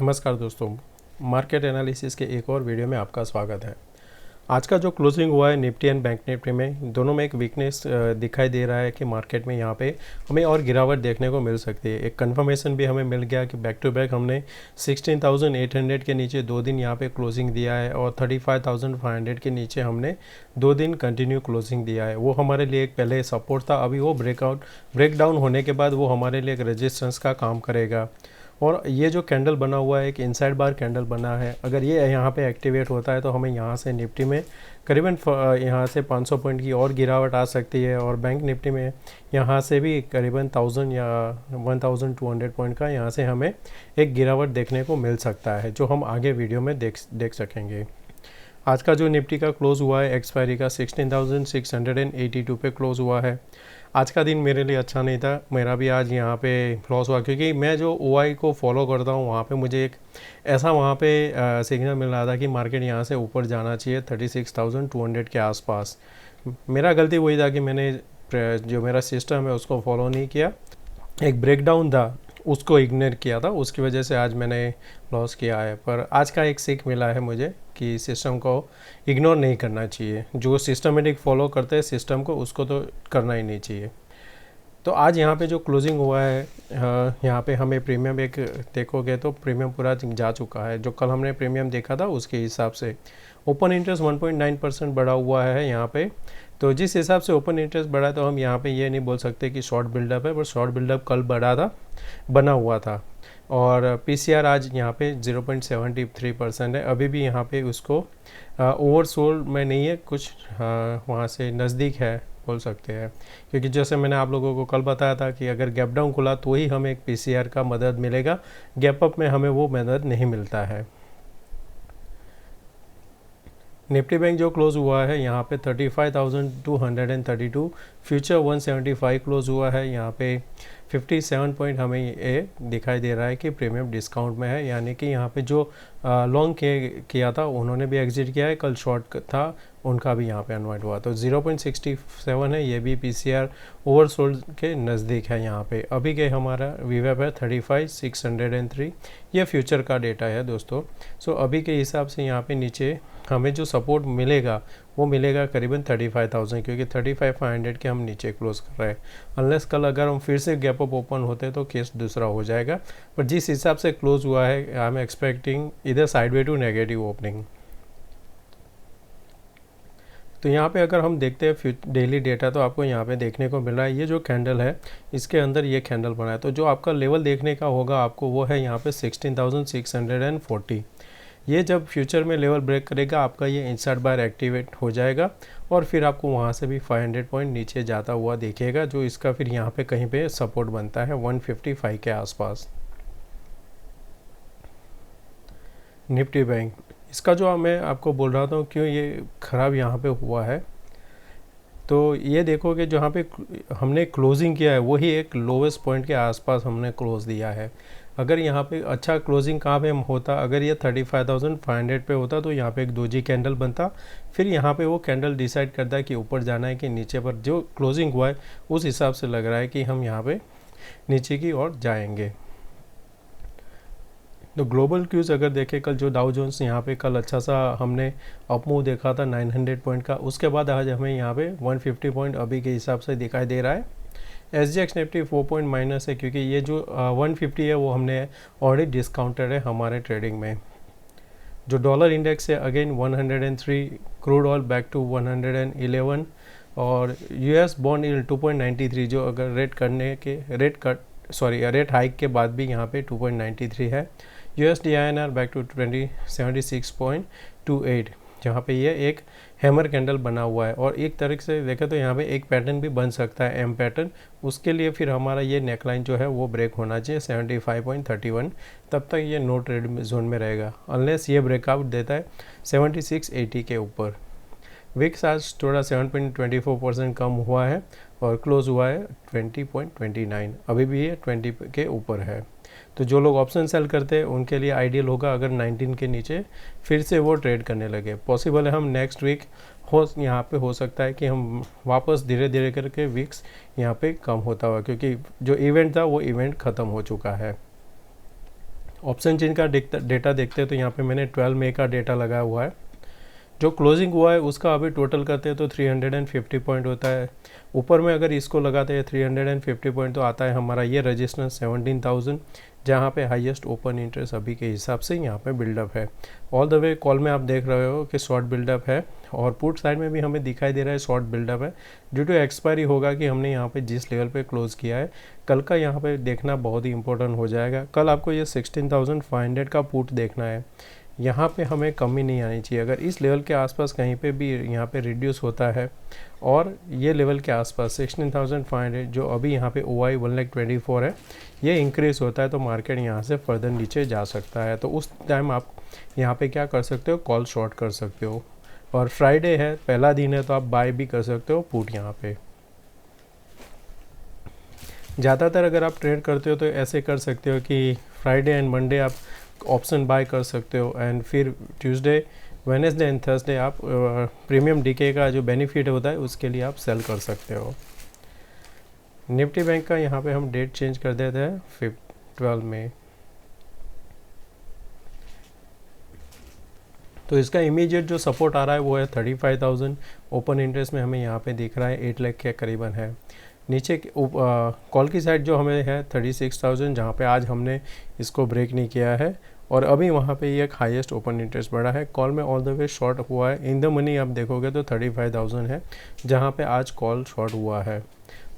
नमस्कार दोस्तों, market analysis के एक और वीडियो में आपका स्वागत है। आज का जो क्लोजिंग हुआ है निफ्टी एंड बैंक निफ्टी में, दोनों में एक वीकनेस दिखाई दे रहा है कि मार्केट में यहाँ पे हमें और गिरावट देखने को मिल सकती है। एक कंफर्मेशन भी हमें मिल गया कि बैक टू बैक हमने 16,800 के नीचे 2 दिन यहाँ पे क्लोजिंग दिया है और 35,500 के नीचे हमने 2 दिन कंटिन्यू क्लोजिंग दिया है। वो हमारे लिए एक पहले सपोर्ट था, अभी वो ब्रेकडाउन होने के बाद वो हमारे लिए एक रेजिस्टेंस का काम करेगा। और ये जो कैंडल बना हुआ है एक इनसाइड बार कैंडल बना है, अगर ये यहाँ पे एक्टिवेट होता है तो हमें यहाँ से निफ्टी में करीबन यहाँ से 500 पॉइंट की और गिरावट आ सकती है और बैंक निफ्टी में यहाँ से भी करीबन 1000 या 1200 पॉइंट का यहाँ से हमें एक गिरावट देखने को मिल सकता है, जो हम आगे वीडियो में देख सकेंगे। आज का जो निफ्टी का क्लोज़ हुआ है एक्सपायरी का 16,682 पे क्लोज़ हुआ है। आज का दिन मेरे लिए अच्छा नहीं था, मेरा भी आज यहाँ पे लॉस हुआ, क्योंकि मैं जो ओआई को फॉलो करता हूँ वहाँ पे मुझे एक ऐसा वहाँ पे सिग्नल मिल रहा था कि मार्केट यहाँ से ऊपर जाना चाहिए 36,200 के आसपास। मेरा गलती वही था कि मैंने जो मेरा सिस्टम है उसको फॉलो नहीं किया, एक ब्रेकडाउन था उसको इग्नोर किया था, उसकी वजह से आज मैंने लॉस किया है। पर आज का एक सीख मिला है मुझे कि सिस्टम को इग्नोर नहीं करना चाहिए, जो सिस्टमेटिक फॉलो करते हैं सिस्टम को उसको तो करना ही नहीं चाहिए। तो आज यहाँ पे जो क्लोजिंग हुआ है यहाँ पे हमें प्रीमियम एक देखोगे तो प्रीमियम पूरा जा चुका है। जो कल हमने प्रीमियम देखा था उसके हिसाब से ओपन इंटरेस्ट 1.9% बढ़ा हुआ है यहाँ पे। तो जिस हिसाब से ओपन इंटरेस्ट बढ़ा तो हम यहाँ पे ये नहीं बोल सकते कि शॉर्ट बिल्डअप है, पर शॉर्ट बिल्डअप कल बना हुआ था। और पीसीआर आज यहाँ पे 0.73% है, अभी भी यहाँ पे उसको ओवरसोल्ड में नहीं है, कुछ वहाँ से नज़दीक है बोल सकते हैं। क्योंकि जैसे मैंने आप लोगों को कल बताया था कि अगर गैप डाउन खुला तो ही हमें एक पीसीआर का मदद मिलेगा, गैप अप में हमें वो मदद नहीं मिलता है। निफ्टी बैंक जो क्लोज हुआ है यहाँ पे 35,232, फ्यूचर 175 क्लोज हुआ है। यहाँ पे 57 पॉइंट हमें ये दिखाई दे रहा है कि प्रीमियम डिस्काउंट में है, यानी कि यहाँ पे जो लॉन्ग किया था उन्होंने भी एग्जिट किया है, कल शॉर्ट था उनका भी यहाँ पे अनवाइंड हुआ। तो 0.67 है, ये भी पीसीआर ओवरसोल्ड के नज़दीक है। यहाँ पे अभी के हमारा वीवेप है 35,603, ये फ्यूचर का डेटा है दोस्तों। सो अभी के हिसाब से यहाँ पे नीचे हमें जो सपोर्ट मिलेगा वो मिलेगा करीबन 35,000, क्योंकि 35,500 के हम नीचे क्लोज कर रहे हैं। अनलेस कल अगर हम फिर से गैप अप ओपन होते तो केस दूसरा हो जाएगा, पर जिस हिसाब से क्लोज हुआ है आई एम एक्सपेक्टिंग इधर साइडवे टू नेगेटिव ओपनिंग। तो यहाँ पे अगर हम देखते हैं डेली डेटा तो आपको यहाँ पे देखने को मिल रहा है ये जो कैंडल है इसके अंदर ये कैंडल बना है। तो जो आपका लेवल देखने का होगा आपको वो है यहाँ पे 16,640। ये जब फ्यूचर में लेवल ब्रेक करेगा आपका ये इनसाइड बार एक्टिवेट हो जाएगा और फिर आपको वहाँ से भी 500 पॉइंट नीचे जाता हुआ दिखेगा, जो इसका फिर यहाँ पे कहीं पे सपोर्ट बनता है 155 के आसपास। निफ्टी बैंक इसका जो मैं आपको बोल रहा था क्यों ये ख़राब यहाँ पे हुआ है, तो ये देखोगे जहाँ पे हमने क्लोजिंग किया है वही एक लोवेस्ट पॉइंट के आसपास हमने क्लोज दिया है। अगर यहाँ पे अच्छा क्लोजिंग कहाँ पे होता, अगर ये 35,500 पे होता तो यहाँ पे एक दोजी कैंडल बनता, फिर यहाँ पे वो कैंडल डिसाइड करता है कि ऊपर जाना है कि नीचे। पर जो क्लोजिंग हुआ है उस हिसाब से लग रहा है कि हम यहाँ पे नीचे की ओर जाएंगे। तो ग्लोबल क्यूज़ अगर देखें, कल जो डाउ जोन्स यहाँ पे कल अच्छा सा हमने अप मूव देखा था 900 पॉइंट का, उसके बाद आज हमें यहाँ पे 150 पॉइंट अभी के हिसाब से दिखाई दे रहा है। SGX निफ्टी 4 पॉइंट माइनस है, क्योंकि ये जो 150 है वो हमने ऑलरेडी डिस्काउंटेड है हमारे ट्रेडिंग में। जो डॉलर इंडेक्स है again 103, crude oil back to 111 और US बॉन्ड यील्ड 2.93, जो अगर रेट हाइक के बाद भी यहाँ पे 2.93 है। USD INR बैक टू 76.28, जहाँ पे ये एक हैमर कैंडल बना हुआ है। और एक तरीके से देखें तो यहाँ पे एक पैटर्न भी बन सकता है एम पैटर्न, उसके लिए फिर हमारा ये नेकलाइन जो है वो ब्रेक होना चाहिए 75.31, तब तक ये नो ट्रेड जोन में रहेगा अनलेस ये ब्रेकआउट देता है 7680 के ऊपर। विक्स आज थोड़ा 7.24% कम हुआ है और क्लोज हुआ है 20.29, अभी भी ये 20 के ऊपर है। तो जो लोग ऑप्शन सेल करते हैं उनके लिए आइडियल होगा अगर 19 के नीचे फिर से वो ट्रेड करने लगे। पॉसिबल है हम नेक्स्ट वीक यहाँ पे हो सकता है कि हम वापस धीरे धीरे करके विक्स यहाँ पे कम होता हुआ, क्योंकि जो इवेंट था वो इवेंट ख़त्म हो चुका है। ऑप्शन चेन का डेटा देखते हैं तो यहाँ पे मैंने 12 मई का डेटा लगाया हुआ है। जो क्लोजिंग हुआ है उसका अभी टोटल करते हैं तो 350 पॉइंट होता है। ऊपर में अगर इसको लगाते हैं 350 पॉइंट तो आता है हमारा ये रजिस्टेंस 17,000, जहाँ पे हाईएस्ट ओपन इंटरेस्ट अभी के हिसाब से यहाँ पे बिल्डअप है। ऑल द वे कॉल में आप देख रहे हो कि शॉर्ट बिल्डअप है और पुट साइड में भी हमें दिखाई दे रहा है शॉर्ट बिल्डअप है। ड्यू टू एक्सपायरी होगा कि हमने यहाँ पे जिस लेवल पे क्लोज किया है, कल का यहाँ पे देखना बहुत ही इंपॉर्टेंट हो जाएगा। कल आपको ये 16,500 का पुट देखना है, यहाँ पे हमें कमी नहीं आनी चाहिए। अगर इस लेवल के आसपास कहीं पे भी यहाँ पे रिड्यूस होता है और ये लेवल के आसपास 16,500 जो अभी यहाँ पे OI 1,24,000 है, ये इंक्रीज होता है तो मार्केट यहाँ से फर्दर नीचे जा सकता है। तो उस टाइम आप यहाँ पे क्या कर सकते हो, कॉल शॉर्ट कर सकते हो। और फ्राइडे है, पहला दिन है, तो आप बाय भी कर सकते हो पुट यहाँ पे। ज़्यादातर अगर आप ट्रेड करते हो तो ऐसे कर सकते हो कि फ्राइडे एंड मंडे आप ऑप्शन बाय कर सकते हो एंड फिर ट्यूसडे, वेडनेसडे एंड थर्सडे आप प्रीमियम डीके का जो बेनिफिट होता है उसके लिए आप सेल कर सकते हो। निफ्टी बैंक का यहाँ पे हम डेट चेंज कर देते हैं 12 मई। तो इसका इमीडिएट जो सपोर्ट आ रहा है वो है 35,000। ओपन इंटरेस्ट में हमें यहाँ पे दिख रहा है 8 लाख के करीबन है। नीचे कॉल की साइड जो हमें है 36,000, जहाँ पे आज हमने इसको ब्रेक नहीं किया है और अभी वहाँ पे ये एक हाईएस्ट ओपन इंटरेस्ट बढ़ा है। कॉल में ऑल द वे शॉर्ट हुआ है। इन द मनी आप देखोगे तो 35,000 है, जहाँ पे आज कॉल शॉर्ट हुआ है।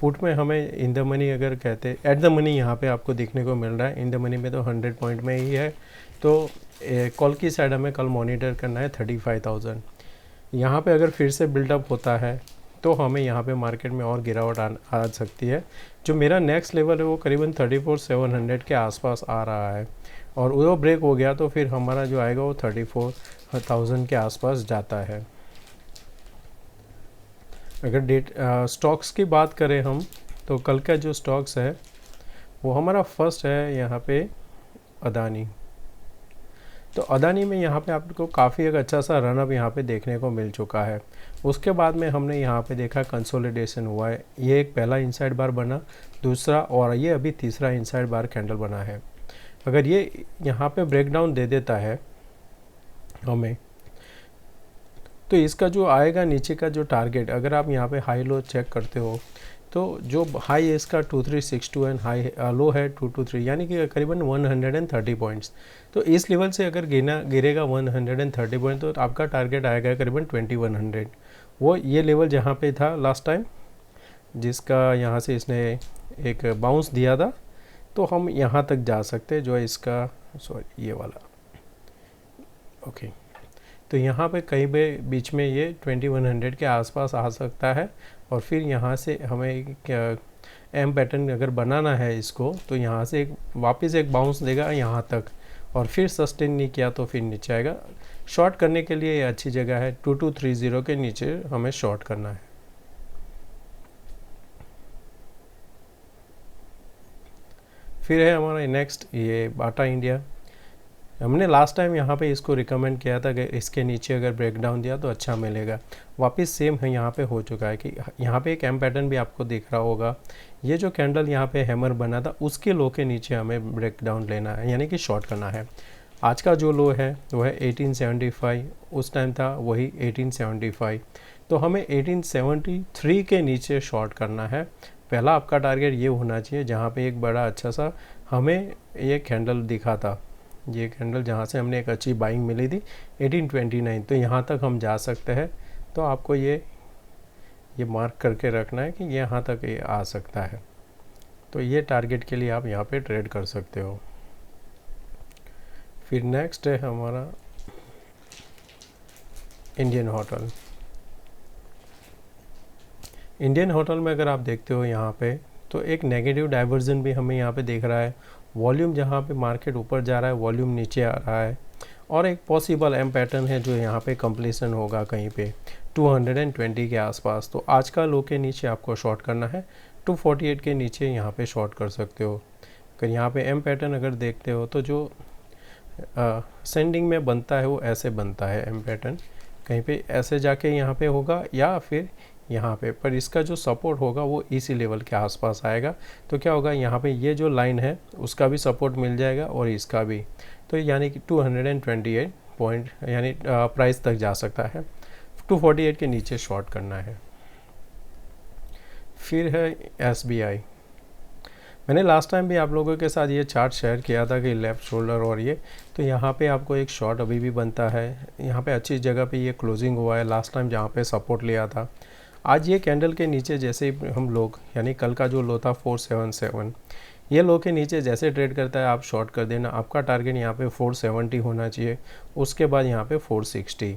पुट में हमें इन द मनी अगर कहते एट द मनी यहाँ पे आपको देखने को मिल रहा है। इन द मनी में तो 100 पॉइंट में ही है। तो कॉल की साइड हमें कल मॉनिटर करना है 35,000। यहाँ पे अगर फिर से बिल्डअप होता है तो हमें यहाँ पे मार्केट में और गिरावट आ सकती है। जो मेरा नेक्स्ट लेवल है वो करीबन 34,700 के आसपास आ रहा है और वो ब्रेक हो गया तो फिर हमारा जो आएगा वो 34,000 के आसपास जाता है। अगर स्टॉक्स की बात करें हम तो कल का जो स्टॉक्स है वो हमारा फर्स्ट है यहाँ पे अदानी। तो अदानी में यहाँ पे आपको काफ़ी एक अच्छा सा रनअप यहाँ पे देखने को मिल चुका है। उसके बाद में हमने यहाँ पे देखा कंसोलिडेशन हुआ है। ये एक पहला इनसाइड बार बना, दूसरा और ये अभी तीसरा इनसाइड बार कैंडल बना है। अगर ये यहाँ पे ब्रेकडाउन दे देता है हमें तो इसका जो आएगा नीचे का जो टारगेट, अगर आप यहाँ पे हाई लो चेक करते हो तो जो हाई है इसका 2362 एंड हाई लो है 223, यानी कि करीबन 130 पॉइंट्स। तो इस लेवल से अगर गिरेगा 130 पॉइंट तो आपका टारगेट आएगा करीबन 2100। वो ये लेवल जहाँ पे था लास्ट टाइम, जिसका यहाँ से इसने एक बाउंस दिया था, तो हम यहाँ तक जा सकते हैं। जो है इसका सॉरी ये वाला ओके, तो यहाँ पे कहीं पे बीच में ये 2100 के आसपास आ सकता है और फिर यहाँ से हमें एम पैटर्न अगर बनाना है इसको तो यहाँ से वापस एक बाउंस देगा यहाँ तक और फिर सस्टेन नहीं किया तो फिर नीचे आएगा। शॉर्ट करने के लिए ये अच्छी जगह है। 2230 के नीचे हमें शॉर्ट करना है। फिर है हमारा नेक्स्ट ये बाटा इंडिया। हमने लास्ट टाइम यहाँ पे इसको रिकमेंड किया था कि इसके नीचे अगर ब्रेकडाउन दिया तो अच्छा मिलेगा। वापस सेम है यहाँ पे हो चुका है कि यहाँ पे एक एम पैटर्न भी आपको दिख रहा होगा। ये जो कैंडल यहाँ पे हैमर बना था उसके लो के नीचे हमें ब्रेकडाउन लेना है, यानी कि शॉर्ट करना है। आज का जो लो है वो है 1875, उस टाइम था वही 1875, तो हमें 1873 के नीचे शॉर्ट करना है। पहला आपका टारगेट ये होना चाहिए जहाँ पे एक बड़ा अच्छा सा हमें ये कैंडल दिखा था, ये कैंडल जहाँ से हमने एक अच्छी बाइंग मिली थी 1829, तो यहाँ तक हम जा सकते हैं। तो आपको ये मार्क करके रखना है कि ये यहाँ तक ये आ सकता है। तो ये टारगेट के लिए आप यहाँ पे ट्रेड कर सकते हो। फिर नेक्स्ट है हमारा इंडियन होटल। इंडियन होटल में अगर आप देखते हो यहाँ पे तो एक नेगेटिव डाइवर्जन भी हमें यहाँ पे देख रहा है। वॉल्यूम जहाँ पे मार्केट ऊपर जा रहा है वॉल्यूम नीचे आ रहा है और एक पॉसिबल एम पैटर्न है जो यहाँ पे कंप्लीशन होगा कहीं पे 220 के आसपास। तो आज का लो के नीचे आपको शॉर्ट करना है, 248 के नीचे यहाँ पे शॉर्ट कर सकते हो। अगर यहाँ पे एम पैटर्न अगर देखते हो तो जो सेंडिंग में बनता है वो ऐसे बनता है एम पैटर्न, कहीं पे ऐसे जाके यहाँ पे होगा या फिर यहाँ पे, पर इसका जो सपोर्ट होगा वो इसी लेवल के आसपास आएगा। तो क्या होगा, यहाँ पे ये जो लाइन है उसका भी सपोर्ट मिल जाएगा और इसका भी, तो यानी कि 228 पॉइंट यानी प्राइस तक जा सकता है। 248 के नीचे शॉर्ट करना है। फिर है SBI। मैंने लास्ट टाइम भी आप लोगों के साथ ये चार्ट शेयर किया था कि लेफ़्ट शोल्डर और ये, तो यहाँ पे आपको एक शॉर्ट अभी भी बनता है। यहाँ पे अच्छी जगह पे ये क्लोजिंग हुआ है लास्ट टाइम जहाँ पे सपोर्ट लिया था। आज ये कैंडल के नीचे जैसे ही हम लोग, यानी कल का जो लो था 477, ये लो के नीचे जैसे ट्रेड करता है आप शॉर्ट कर देना। आपका टारगेट यहाँ पे 470 होना चाहिए, उसके बाद यहाँ पे 460,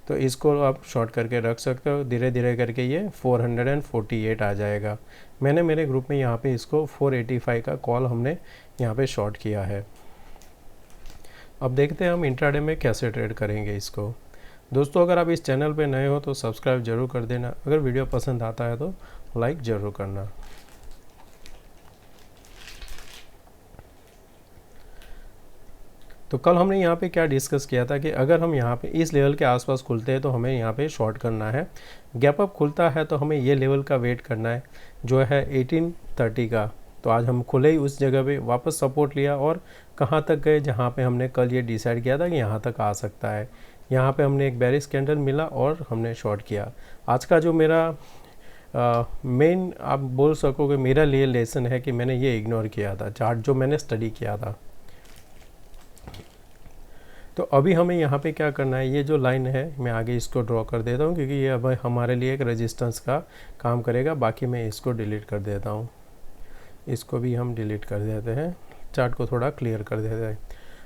तो इसको आप शॉर्ट करके रख सकते हो। धीरे धीरे करके ये 448 आ जाएगा। मैंने मेरे ग्रुप में यहाँ पे इसको 485 का कॉल हमने यहाँ पे शॉर्ट किया है। अब देखते हैं हम इंट्राडे में कैसे ट्रेड करेंगे इसको। दोस्तों अगर आप इस चैनल पे नए हो तो सब्सक्राइब जरूर कर देना, अगर वीडियो पसंद आता है तो लाइक ज़रूर करना। तो कल हमने यहाँ पे क्या डिस्कस किया था कि अगर हम यहाँ पे इस लेवल के आसपास खुलते हैं तो हमें यहाँ पे शॉर्ट करना है। गैप अप खुलता है तो हमें ये लेवल का वेट करना है जो है 1830 का। तो आज हम खुले ही उस जगह पे वापस सपोर्ट लिया और कहाँ तक गए, जहाँ पे हमने कल ये डिसाइड किया था कि यहाँ तक आ सकता है। यहाँ पे हमने एक बेरिश कैंडल मिला और हमने शॉर्ट किया। आज का जो मेरा मेन आप बोल सकोगे मेरा लिए लेसन है कि मैंने ये इग्नोर किया था चार्ट जो मैंने स्टडी किया था। तो अभी हमें यहाँ पे क्या करना है, ये जो लाइन है मैं आगे इसको ड्रॉ कर देता हूँ क्योंकि ये अब हमारे लिए एक रेजिस्टेंस का काम करेगा। बाकी मैं इसको डिलीट कर देता हूँ, इसको भी हम डिलीट कर देते हैं, चार्ट को थोड़ा क्लियर कर देते हैं।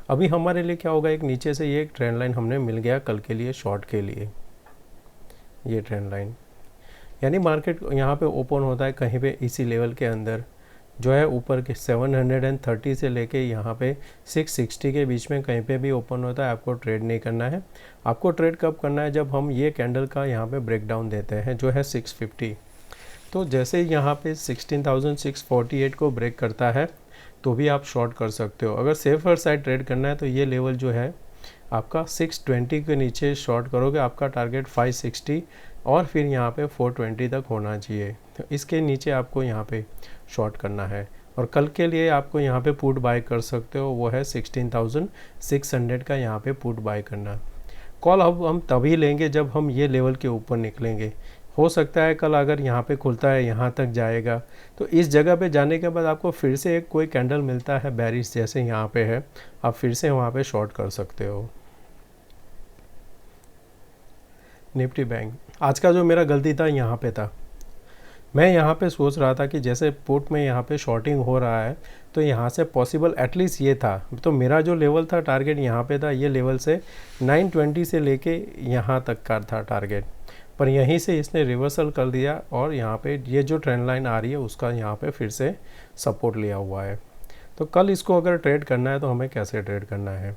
अभी हमारे लिए क्या होगा, एक नीचे से ये एक ट्रेंड लाइन हमने मिल गया कल के लिए शॉर्ट के लिए। ये ट्रेंड लाइन यानी मार्केट यहाँ पे ओपन होता है कहीं पे इसी लेवल के अंदर जो है ऊपर के 730 से लेके यहाँ पे 660 के बीच में कहीं पे भी ओपन होता है। आपको ट्रेड नहीं करना है। आपको ट्रेड कब करना है, जब हम ये कैंडल का यहाँ पे ब्रेक डाउन देते हैं जो है 650। तो जैसे ही यहाँ पे 16,648 को ब्रेक करता है तो भी आप शॉर्ट कर सकते हो। अगर सेफर साइड ट्रेड करना है तो ये लेवल जो है आपका 620 के नीचे शॉर्ट करोगे, आपका टारगेट 560 और फिर यहाँ पे 420 तक होना चाहिए। तो इसके नीचे आपको यहाँ पे शॉर्ट करना है। और कल के लिए आपको यहाँ पे पुट बाय कर सकते हो, वो है 16,600 का यहाँ पे पुट बाय करना। कॉल अब हम तभी लेंगे जब हम ये लेवल के ऊपर निकलेंगे। हो सकता है कल अगर यहाँ पे खुलता है यहाँ तक जाएगा, तो इस जगह पे जाने के बाद आपको फिर से एक कोई कैंडल मिलता है बेरिश जैसे यहाँ पे है, आप फिर से वहाँ पे शॉर्ट कर सकते हो। निफ्टी बैंक आज का जो मेरा गलती था यहाँ पे था, मैं यहाँ पे सोच रहा था कि जैसे पुट में यहाँ पे शॉर्टिंग हो रहा है तो यहाँ से पॉसिबल एटलीस्ट ये था। तो मेरा जो लेवल था टारगेट यहाँ पे था, ये लेवल से 920 से लेके यहाँ तक का था टारगेट, पर यहीं से इसने रिवर्सल कर दिया और यहाँ पे ये जो ट्रेंड लाइन आ रही है उसका यहाँ पे फिर से सपोर्ट लिया हुआ है। तो कल इसको अगर ट्रेड करना है तो हमें कैसे ट्रेड करना है,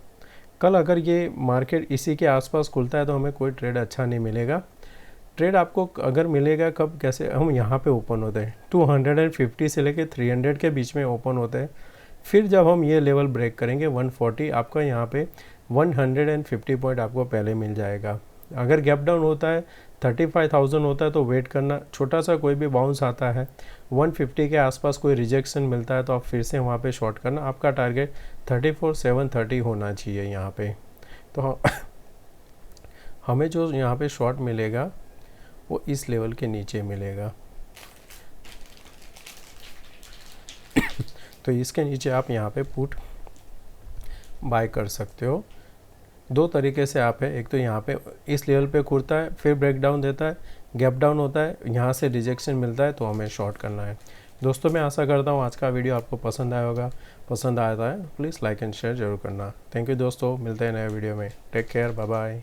कल अगर ये मार्केट इसी के आसपास खुलता है तो हमें कोई ट्रेड अच्छा नहीं मिलेगा। ट्रेड आपको अगर मिलेगा कब, कैसे, हम यहाँ पे ओपन होते हैं 250 से लेके 300 के बीच में ओपन होते हैं। फिर जब हम ये लेवल ब्रेक करेंगे 140, आपका यहाँ पे 150 पॉइंट आपको पहले मिल जाएगा। अगर गैप डाउन होता है 35,000 होता है तो वेट करना, छोटा सा कोई भी बाउंस आता है 150 के आसपास कोई रिजेक्शन मिलता है तो आप फिर से वहाँ पे शॉर्ट करना। आपका टारगेट 34,730 होना चाहिए यहाँ पे। तो हमें जो यहाँ पे शॉर्ट मिलेगा वो इस लेवल के नीचे मिलेगा। तो इसके नीचे आप यहाँ पे पुट बाय कर सकते हो। दो तरीके से आप है, एक तो यहाँ पे इस लेवल पे खुलता है फिर ब्रेक डाउन देता है, गैप डाउन होता है, यहाँ से रिजेक्शन मिलता है तो हमें शॉर्ट करना है। दोस्तों मैं आशा करता हूँ आज का वीडियो आपको पसंद आया होगा। पसंद आया है प्लीज़ लाइक एंड शेयर जरूर करना। थैंक यू दोस्तों, मिलते हैं नए वीडियो में। Take care, bye bye.